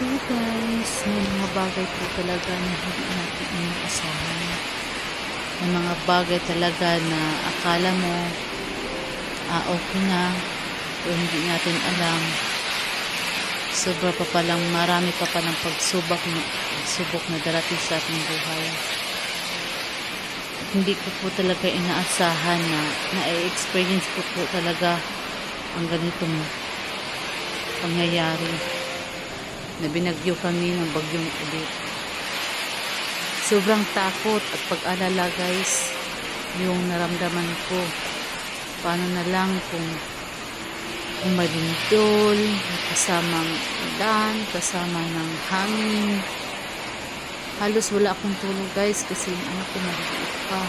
So guys, may mga bagay po talaga na hindi natin inaasahan. May mga bagay talaga na akala mo okay na o hindi natin alam. Sobra pa palang marami pa palang pagsubok na darating sa ating buhay. Hindi ko po talaga inaasahan na na-experience ko po talaga ang ganitong pangyayari. Na binagyo kami ng bagyong ulit. Sobrang takot at pag-alala guys yung naramdaman ko. Paano na lang kung malindol, kasamang ulan, kasama ng hangin. Halos wala akong tulog guys kasi yung anak ko maliit pa.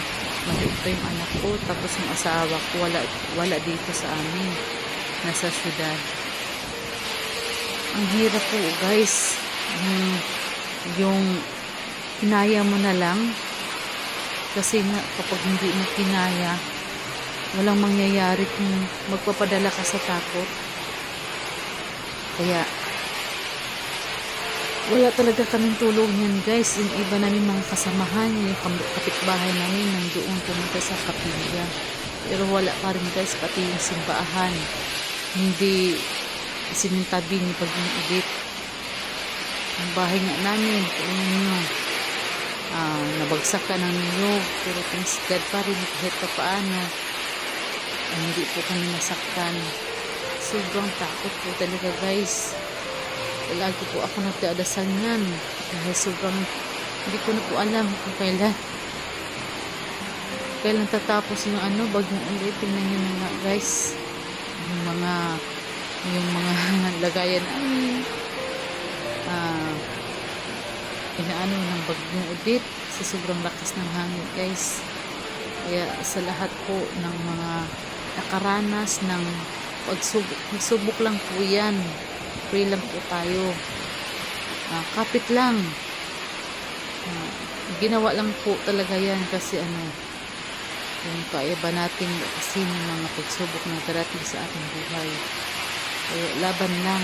Maliit pa yung anak ko. Tapos yung asawa ko wala dito sa amin. Nasa syudad. Ang hirap po guys. Yung kinaya mo na lang. Kasi nga kapag hindi mo kinaya, walang mangyayari kung magpapadala ka sa takot. Kaya wala talaga kaming tulog niyan guys. Yung iba namin mga kasamahan, yung kapitbahay namin nandoon pumunta sa kapilya. Pero wala pa rin guys, pati yung simbahan hindi sinintabi ni bagyong Edith. Ang bahay nga namin, nabagsak ka ng niyog, pero thanks God pa rin kahit pa paano hindi po kami nasaktan. Sobrang takot po talaga guys. Lagi po ako nagdadasal yan dahil sobrang hindi ko na po alam kung kailan tatapos yung bagyong ulit. Tingnan nyo na nga guys yung mga lagayan inaano ng bagyong Edith sa sobrang lakas ng hangin guys. Kaya sa lahat po ng mga nakaranas ng pagsubok lang po yan, pray lang po tayo, kapit lang, ginawa lang po talaga yan kasi kung kaya ba natin kasi ng mga pagsubok na darating sa ating buhay. Kaya laban lang.